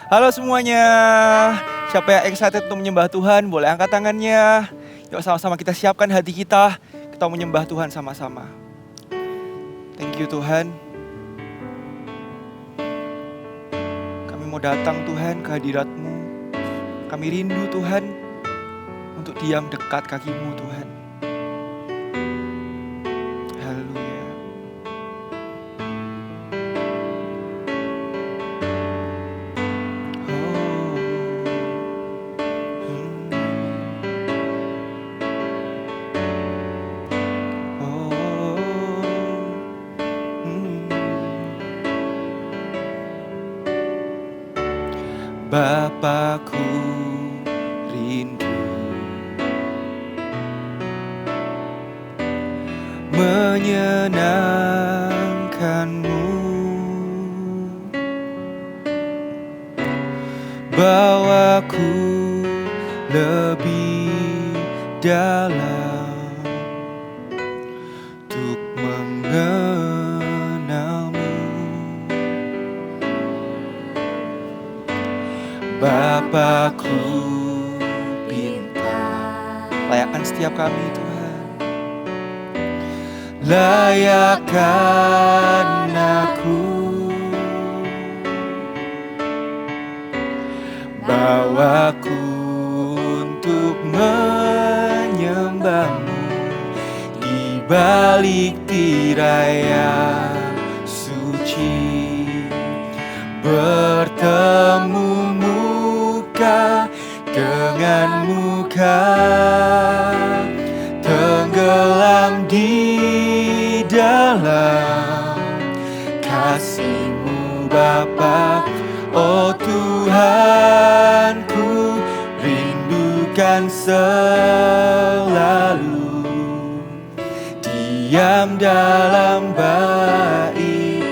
Halo semuanya. Siapa yang excited untuk menyembah Tuhan, boleh angkat tangannya. Yuk sama-sama kita siapkan hati kita. Kita menyembah Tuhan sama-sama. Thank you Tuhan. Kami mau datang Tuhan ke hadirat-Mu. Kami rindu Tuhan untuk diam dekat kaki-Mu Tuhan. Haleluya. Bapakku rindu menyenangkan-Mu, bawaku lebih dalam untuk mengenal-Mu. Bapakku pinta, layakkan setiap kami Tuhan. Layakkan aku, bawaku untuk menyembah-Mu di balik tirai yang suci. Bertemu muka dengan muka, tenggelam di dalam kasih-Mu Bapa. Oh Tuhanku, rindukan selalu diam dalam bait-Mu.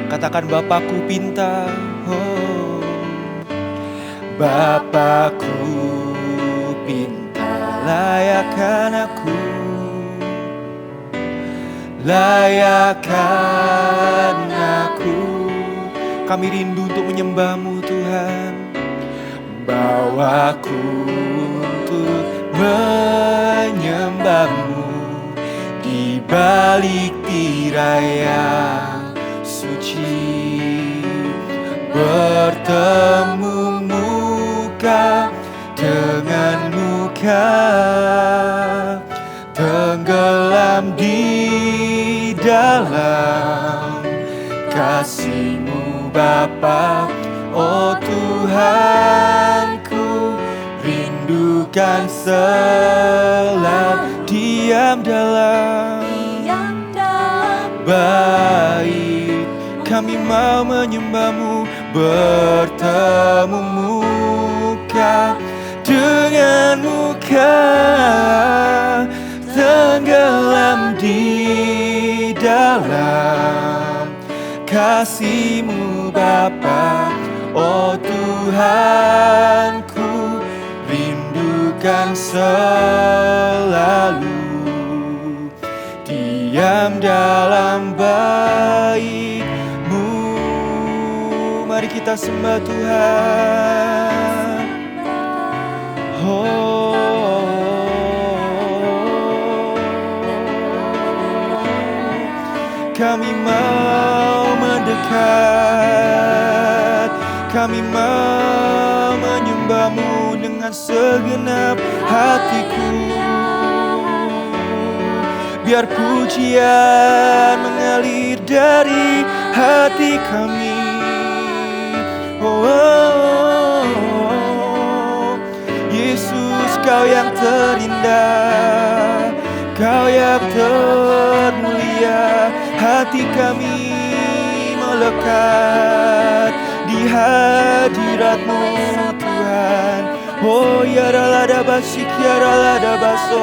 Katakan Bapakku pinta, oh Bapakku pinta, layakkan aku, layakkan aku. Kami rindu untuk menyembah-Mu Tuhan. Bawaku untuk menyembah-Mu di balik tirai yang suci. Bertemu muka dengan muka, tenggelam di dalam kasih-Mu Bapa. Oh Tuhanku, rindukan selalu diam dalam bait. Kami mau menyembah-Mu, bertemu muka dengan muka, tenggelam di dalam kasih-Mu Bapa. Oh Tuhanku, rindukan selalu diam dalam bait-Mu. Mari kita sembah Tuhan. Kami mau mendekat, kami mau menyembah-Mu dengan segenap hatiku. Biar pujian mengalir dari hati kami. Yesus, Kau yang terindah, Kau yang termulia. Hati kami melekat di hadirat-Mu Tuhan. Oh ya ralada basik ya ralada baso,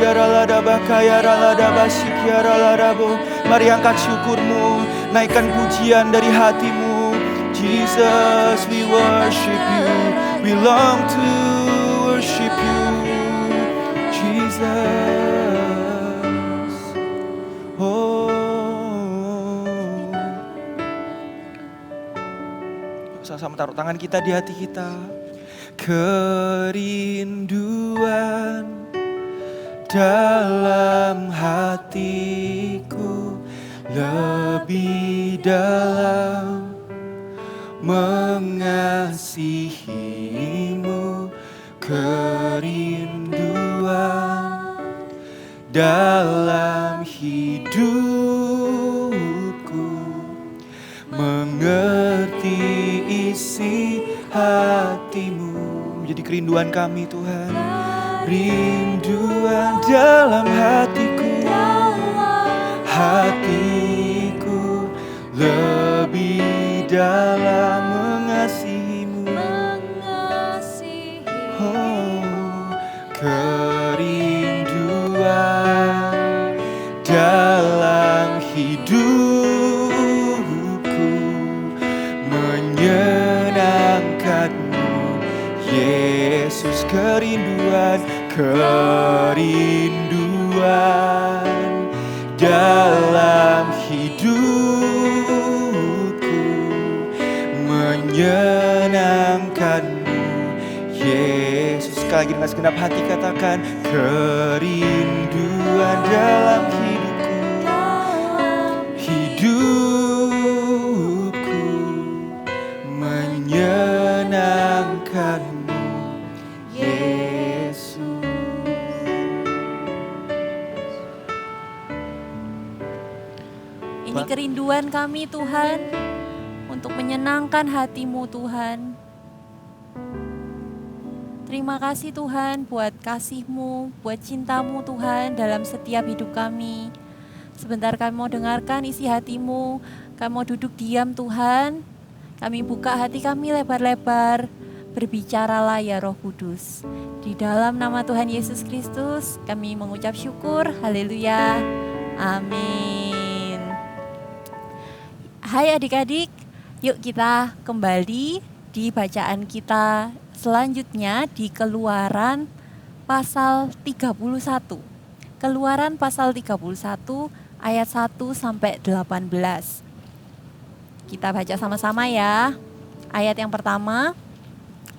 ya ralada baka ya ralada basik ya ralada bo. Mari angkat syukur-Mu, naikkan pujian dari hati-Mu. Jesus, we worship You, we long to worship You, Jesus. Oh Sama-sama taruh tangan kita di hati kita. Kerinduan dalam hatiku lebih dalam mengasihimu, kerinduan dalam hidupku, mengerti isi hatimu. Menjadi kerinduan kami Tuhan, rinduan dalam hatiku lebih dalam mengasihimu. Oh, kerinduan dalam hidupku, menyenangkanmu Yesus. Kerinduan dalam hidupku, menyenangkanmu Yesus. Sekali lagi dengan segenap hati katakan, kerinduan dalam hidupku, menyenangkanmu Yesus. Ini kerinduan kami Tuhan, untuk menyenangkan hati-Mu Tuhan. Terima kasih Tuhan buat kasih-Mu, buat cinta-Mu Tuhan dalam setiap hidup kami. Sebentar kami mau dengarkan isi hati-Mu, kami mau duduk diam Tuhan. Kami buka hati kami lebar-lebar, berbicaralah ya Roh Kudus. Di dalam nama Tuhan Yesus Kristus kami mengucap syukur, haleluya, amin. Hai adik-adik, yuk kita kembali di bacaan kita selanjutnya di Keluaran pasal 31. Keluaran pasal 31 ayat 1 sampai 18. Kita baca sama-sama ya. Ayat yang pertama,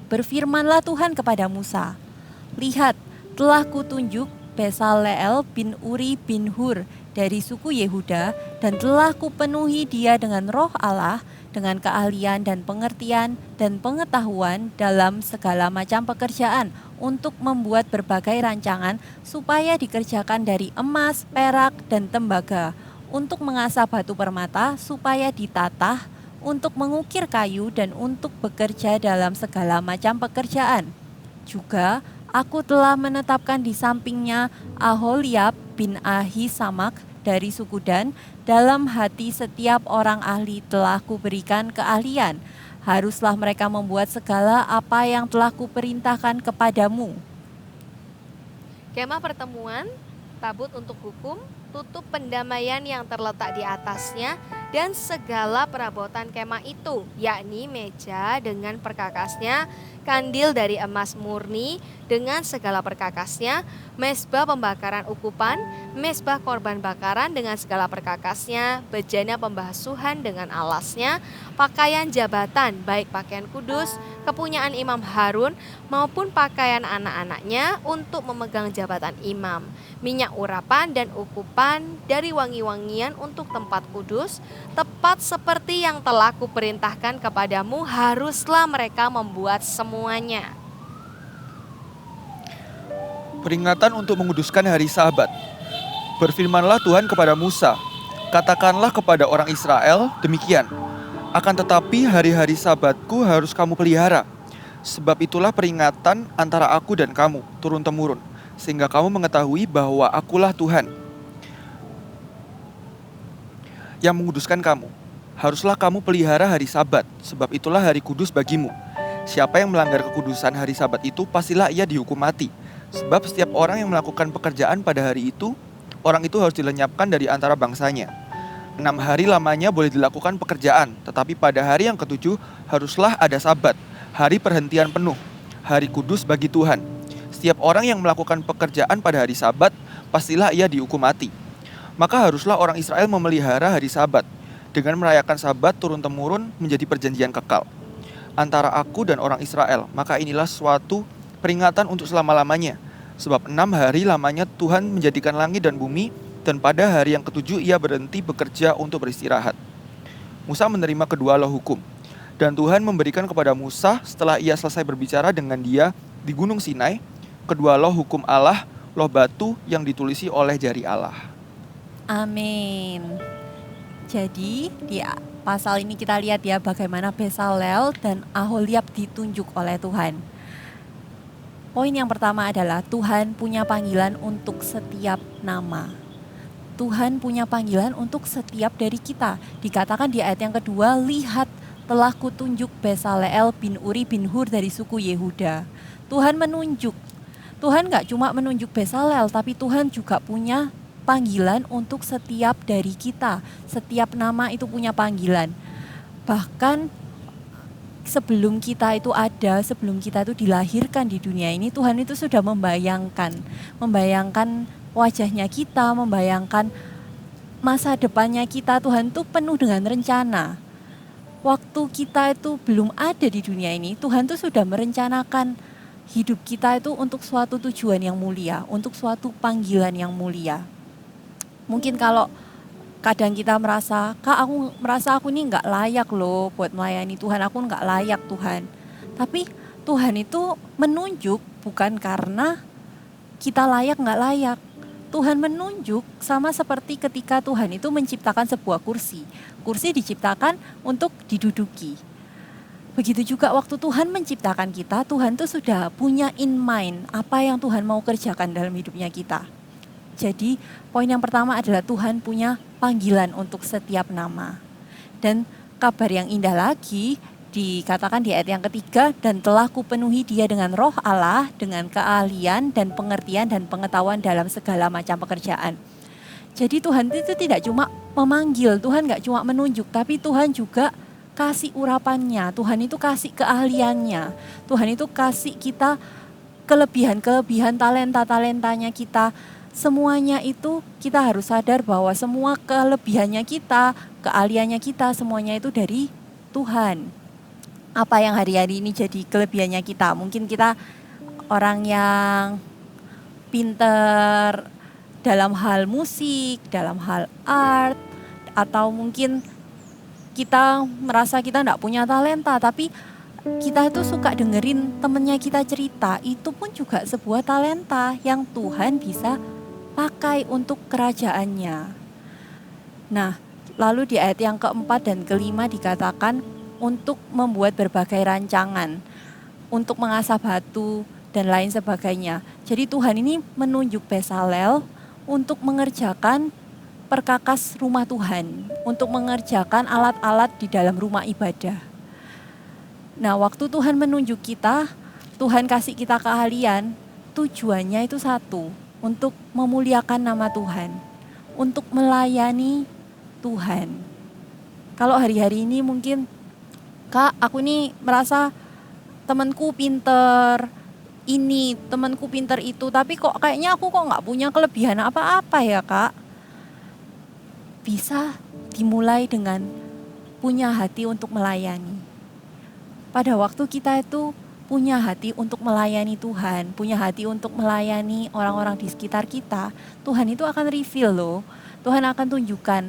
berfirmanlah Tuhan kepada Musa, lihat, telah kutunjuk Besaleel bin Uri bin Hur dari suku Yehuda, dan telah kupenuhi dia dengan roh Allah, dengan keahlian dan pengertian dan pengetahuan dalam segala macam pekerjaan, untuk membuat berbagai rancangan supaya dikerjakan dari emas, perak, dan tembaga, untuk mengasah batu permata supaya ditatah, untuk mengukir kayu, dan untuk bekerja dalam segala macam pekerjaan. Juga aku telah menetapkan di sampingnya Aholiab bin Ahisamak dari suku Dan. Dalam hati setiap orang ahli telah kuberikan keahlian. Haruslah mereka membuat segala apa yang telah kuperintahkan kepadamu. Kemah pertemuan, tabut untuk hukum, tutup pendamaian yang terletak di atasnya, dan segala perabotan kemah itu, yakni meja dengan perkakasnya, kandil dari emas murni dengan segala perkakasnya, mezbah pembakaran ukupan, mezbah korban bakaran dengan segala perkakasnya, bejana pembasuhan dengan alasnya, pakaian jabatan baik pakaian kudus, kepunyaan Imam Harun maupun pakaian anak-anaknya untuk memegang jabatan imam, minyak urapan dan ukupan dari wangi-wangian untuk tempat kudus, tepat seperti yang telah kuperintahkan kepadamu, haruslah mereka membuat semuanya. Peringatan untuk menguduskan hari Sabat. Berfirmanlah Tuhan kepada Musa, katakanlah kepada orang Israel demikian, akan tetapi hari-hari Sabatku harus kamu pelihara. Sebab itulah peringatan antara aku dan kamu, turun-temurun, sehingga kamu mengetahui bahwa akulah Tuhan yang menguduskan kamu. Haruslah kamu pelihara hari Sabat, sebab itulah hari kudus bagimu. Siapa yang melanggar kekudusan hari Sabat itu, pastilah ia dihukum mati. Sebab setiap orang yang melakukan pekerjaan pada hari itu, orang itu harus dilenyapkan dari antara bangsanya. 6 hari lamanya boleh dilakukan pekerjaan, tetapi pada hari yang ketujuh haruslah ada Sabat, hari perhentian penuh, hari kudus bagi Tuhan. Setiap orang yang melakukan pekerjaan pada hari Sabat, pastilah ia dihukum mati. Maka haruslah orang Israel memelihara hari Sabat, dengan merayakan Sabat turun-temurun menjadi perjanjian kekal. antara aku dan orang Israel. Maka inilah suatu peringatan untuk selama-lamanya. Sebab 6 hari lamanya Tuhan menjadikan langit dan bumi, dan pada hari yang ketujuh ia berhenti bekerja untuk beristirahat. Musa menerima kedua loh hukum. Dan Tuhan memberikan kepada Musa setelah ia selesai berbicara dengan dia di Gunung Sinai, kedua loh hukum Allah, loh batu yang ditulisi oleh jari Allah. Amin. Jadi di pasal ini kita lihat ya bagaimana Bezalel dan Aholiab ditunjuk oleh Tuhan. Poin yang pertama adalah Tuhan punya panggilan untuk setiap nama. Tuhan punya panggilan untuk setiap dari kita. Dikatakan di ayat yang kedua, lihat telah kutunjuk Bezalel bin Uri bin Hur dari suku Yehuda. Tuhan menunjuk. Tuhan gak cuma menunjuk Bezalel, tapi Tuhan juga punya panggilan untuk setiap dari kita. Setiap nama itu punya panggilan. Bahkan sebelum kita itu ada, sebelum kita itu dilahirkan di dunia ini, Tuhan itu sudah membayangkan wajahnya kita, membayangkan masa depannya kita. Tuhan itu penuh dengan rencana. Waktu kita itu belum ada di dunia ini, Tuhan itu sudah merencanakan hidup kita itu untuk suatu tujuan yang mulia, untuk suatu panggilan yang mulia. Mungkin kalau kadang kita merasa, aku merasa aku ini nggak layak loh buat melayani Tuhan, aku nggak layak Tuhan. Tapi Tuhan itu menunjuk bukan karena kita layak nggak layak. Tuhan menunjuk sama seperti ketika Tuhan itu menciptakan sebuah kursi. Kursi diciptakan untuk diduduki. Begitu juga waktu Tuhan menciptakan kita, Tuhan tuh sudah punya in mind apa yang Tuhan mau kerjakan dalam hidupnya kita. Jadi poin yang pertama adalah Tuhan punya panggilan untuk setiap nama. Dan kabar yang indah lagi dikatakan di ayat yang ketiga, dan telah kupenuhi dia dengan roh Allah, dengan keahlian dan pengertian dan pengetahuan dalam segala macam pekerjaan. Jadi Tuhan itu tidak cuma memanggil, Tuhan gak cuma menunjuk, tapi Tuhan juga kasih urapannya, Tuhan itu kasih keahliannya, Tuhan itu kasih kita kelebihan-kelebihan, talenta-talentanya kita. Semuanya itu kita harus sadar bahwa semua kelebihannya kita, keahliannya kita, semuanya itu dari Tuhan. Apa yang hari-hari ini jadi kelebihannya kita? Mungkin kita orang yang pinter dalam hal musik, dalam hal art, atau mungkin kita merasa kita enggak punya talenta, tapi kita itu suka dengerin temennya kita cerita. Itu pun juga sebuah talenta yang Tuhan bisa pakai untuk kerajaannya. Nah, lalu di ayat yang keempat dan kelima dikatakan untuk membuat berbagai rancangan, untuk mengasah batu dan lain sebagainya. Jadi Tuhan ini menunjuk Bezalel untuk mengerjakan perkakas rumah Tuhan, untuk mengerjakan alat-alat di dalam rumah ibadah. Nah, waktu Tuhan menunjuk kita, Tuhan kasih kita keahlian, tujuannya itu satu, untuk memuliakan nama Tuhan, untuk melayani Tuhan. Kalau hari-hari ini mungkin, Kak, aku ini merasa temanku pinter ini, temanku pinter itu, tapi kok kayaknya aku kok nggak punya kelebihan apa-apa ya, Kak. Bisa dimulai dengan punya hati untuk melayani. Pada waktu kita itu punya hati untuk melayani Tuhan, punya hati untuk melayani orang-orang di sekitar kita, Tuhan itu akan reveal loh. Tuhan akan tunjukkan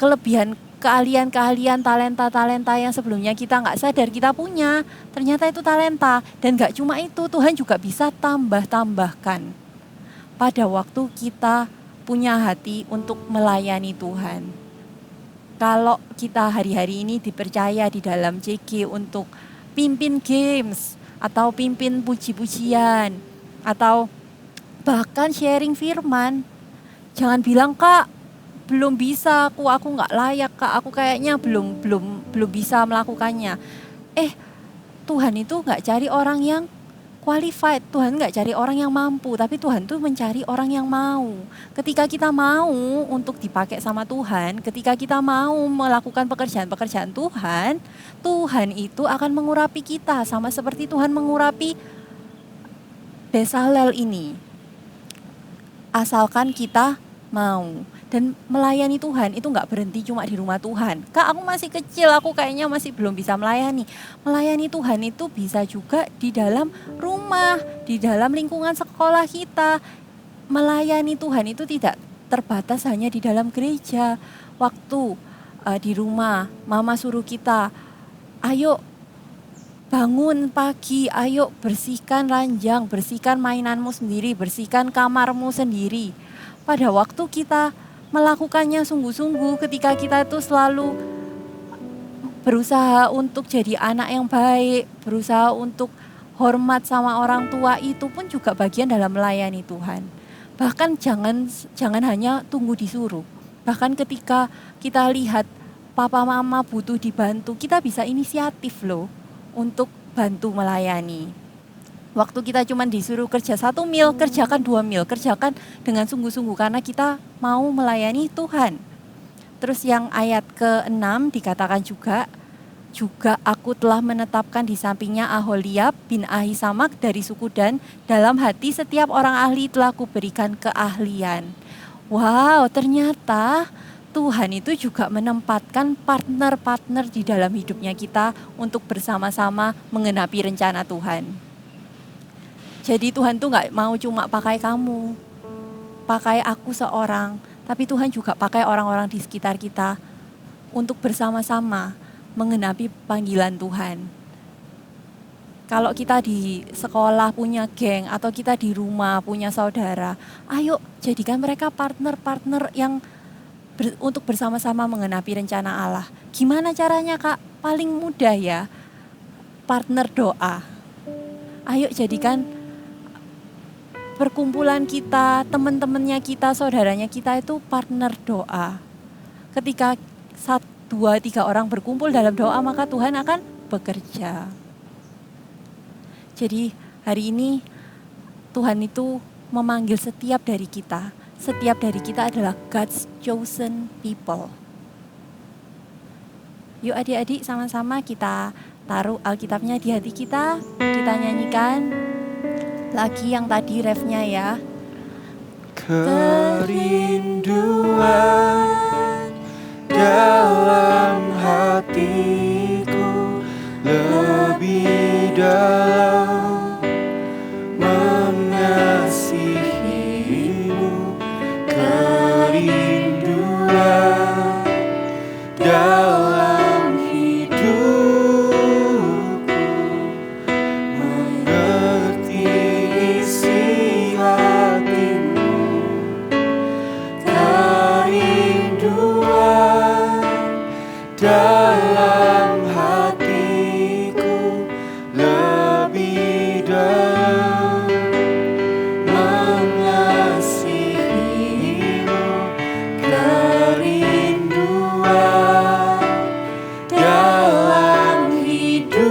kelebihan, keahlian-keahlian, talenta-talenta yang sebelumnya kita nggak sadar kita punya. Ternyata itu talenta, dan nggak cuma itu, Tuhan juga bisa tambah-tambahkan pada waktu kita punya hati untuk melayani Tuhan. Kalau kita hari-hari ini dipercaya di dalam CG untuk pimpin games, atau pimpin puji-pujian, atau bahkan sharing firman, jangan bilang, Kak, belum bisa, aku nggak layak, Kak, aku kayaknya belum bisa melakukannya. Tuhan itu nggak cari orang yang qualified, Tuhan nggak cari orang yang mampu, tapi Tuhan tuh mencari orang yang mau. Ketika kita mau untuk dipakai sama Tuhan, ketika kita mau melakukan pekerjaan-pekerjaan Tuhan, Tuhan itu akan mengurapi kita, sama seperti Tuhan mengurapi Bezalel ini. Asalkan kita mau. Dan melayani Tuhan itu nggak berhenti cuma di rumah Tuhan. Kak, aku masih kecil, aku kayaknya masih belum bisa melayani. Melayani Tuhan itu bisa juga di dalam rumah, di dalam lingkungan sekolah kita. Melayani Tuhan itu tidak terbatas hanya di dalam gereja. Waktu di rumah, mama suruh kita, ayo bangun pagi, ayo bersihkan ranjang, bersihkan mainanmu sendiri, bersihkan kamarmu sendiri. Pada waktu kita melakukannya sungguh-sungguh, ketika kita itu selalu berusaha untuk jadi anak yang baik, berusaha untuk hormat sama orang tua, itu pun juga bagian dalam melayani Tuhan. Bahkan jangan hanya tunggu disuruh. Bahkan ketika kita lihat papa mama butuh dibantu, kita bisa inisiatif loh untuk bantu melayani. Waktu kita cuma disuruh kerja 1 mil, kerjakan 2 mil, kerjakan dengan sungguh-sungguh karena kita mau melayani Tuhan. Terus yang ayat ke-6 dikatakan juga aku telah menetapkan di sampingnya Aholiab bin Ahisamak dari suku Dan, dalam hati setiap orang ahli telah kuberikan keahlian. Wow, ternyata Tuhan itu juga menempatkan partner-partner di dalam hidupnya kita untuk bersama-sama menggenapi rencana Tuhan. Jadi Tuhan tuh gak mau cuma pakai kamu, pakai aku seorang, tapi Tuhan juga pakai orang-orang di sekitar kita untuk bersama-sama menggenapi panggilan Tuhan. Kalau kita di sekolah punya geng atau kita di rumah punya saudara, ayo jadikan mereka partner-partner yang untuk bersama-sama menggenapi rencana Allah. Gimana caranya, Kak? Paling mudah ya, partner doa. Ayo jadikan perkumpulan kita, teman-temannya kita, saudaranya kita itu partner doa. Ketika 1, 2, 3 orang berkumpul dalam doa, maka Tuhan akan bekerja. Jadi hari ini Tuhan itu memanggil setiap dari kita. Setiap dari kita adalah God's chosen people. Yuk adik-adik sama-sama kita taruh Alkitabnya di hati kita nyanyikan lagi yang tadi refnya ya. Kerinduan dalam hatiku lebih dalam mengasihimu. Kerinduan dalam hidupku, mengerti isi hatimu. Kerinduan dalam hatiku lebih dalam mengasihimu. Kerinduan dalam hidupku,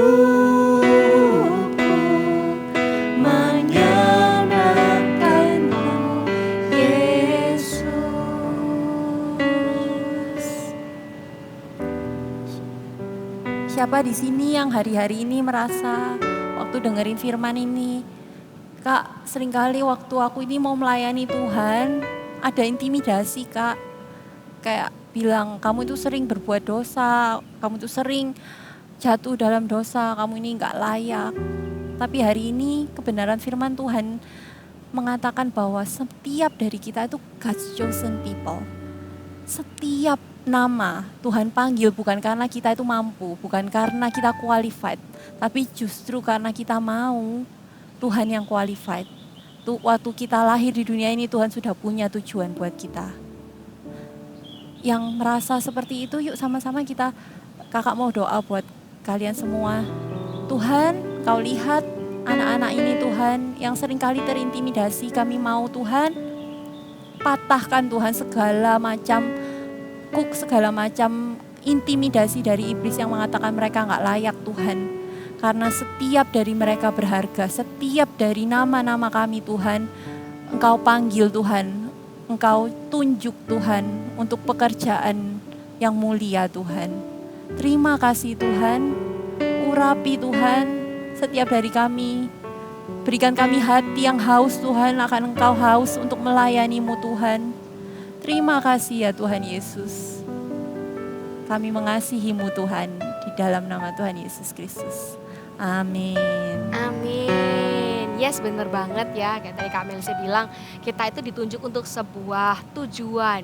menyenangkanmu Yesus. Siapa di sini yang hari-hari ini merasa waktu dengerin firman ini, Kak, seringkali waktu aku ini mau melayani Tuhan, ada intimidasi, Kak. Kayak bilang, kamu itu sering berbuat dosa, kamu itu sering jatuh dalam dosa, kamu ini gak layak. Tapi hari ini kebenaran firman Tuhan mengatakan bahwa setiap dari kita itu God's chosen people. Setiap nama Tuhan panggil bukan karena kita itu mampu, bukan karena kita qualified, tapi justru karena kita mau. Tuhan yang qualified. Waktu kita lahir di dunia ini Tuhan sudah punya tujuan buat kita. Yang merasa seperti itu, yuk sama-sama kita, kakak mau doa buat kalian semua. Tuhan, Kau lihat anak-anak ini Tuhan yang seringkali terintimidasi, kami mau Tuhan patahkan Tuhan segala macam intimidasi dari iblis yang mengatakan mereka gak layak Tuhan. Karena setiap dari mereka berharga, setiap dari nama-nama kami Tuhan, Engkau panggil Tuhan, Engkau tunjuk Tuhan untuk pekerjaan yang mulia Tuhan. Terima kasih Tuhan, urapi Tuhan setiap dari kami. Berikan kami hati yang haus Tuhan, akan Engkau haus untuk melayani-Mu Tuhan. Terima kasih ya Tuhan Yesus. Kami mengasihi-Mu Tuhan, di dalam nama Tuhan Yesus Kristus. Amin. Amin. Yes, bener banget ya. Kayak tadi Kak Melisa bilang, kita itu ditunjuk untuk sebuah tujuan.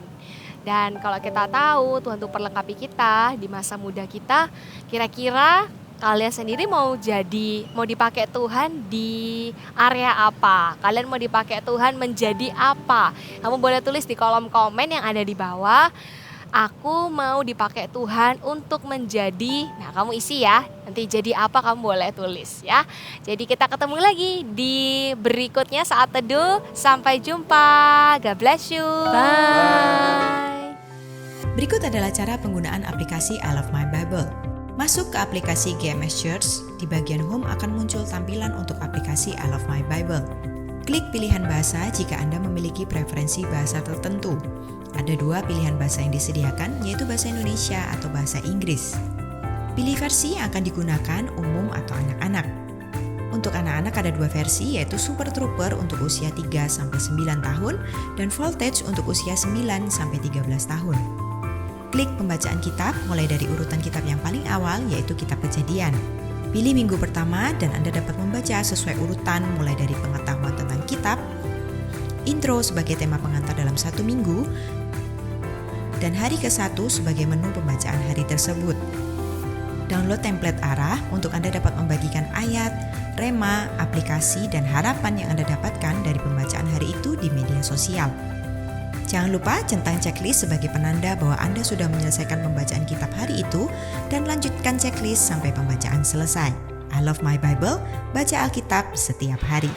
Dan kalau kita tahu Tuhan tuh perlengkapi kita di masa muda kita, kira-kira kalian sendiri mau dipakai Tuhan di area apa? Kalian mau dipakai Tuhan menjadi apa? Kamu boleh tulis di kolom komen yang ada di bawah. Aku mau dipakai Tuhan untuk menjadi, nah kamu isi ya, nanti jadi apa kamu boleh tulis ya. Jadi kita ketemu lagi di berikutnya Saat Teduh. Sampai jumpa, God bless you. Bye. Berikut adalah cara penggunaan aplikasi I Love My Bible. Masuk ke aplikasi GMS Church, di bagian home akan muncul tampilan untuk aplikasi I Love My Bible. Klik pilihan bahasa jika Anda memiliki preferensi bahasa tertentu. Ada 2 pilihan bahasa yang disediakan, yaitu bahasa Indonesia atau bahasa Inggris. Pilih versi yang akan digunakan, umum atau anak-anak. Untuk anak-anak ada 2 versi, yaitu Super Trooper untuk usia 3-9 tahun dan Voltage untuk usia 9-13 tahun. Klik pembacaan kitab mulai dari urutan kitab yang paling awal, yaitu kitab Kejadian. Pilih minggu pertama dan Anda dapat membaca sesuai urutan mulai dari pengetahuan tentang kitab, intro sebagai tema pengantar dalam 1 minggu, dan hari ke-1 sebagai menu pembacaan hari tersebut. Download template arah untuk Anda dapat membagikan ayat, rema, aplikasi, dan harapan yang Anda dapatkan dari pembacaan hari itu di media sosial. Jangan lupa centang checklist sebagai penanda bahwa Anda sudah menyelesaikan pembacaan kitab hari itu dan lanjutkan checklist sampai pembacaan selesai. I Love My Bible, baca Alkitab setiap hari.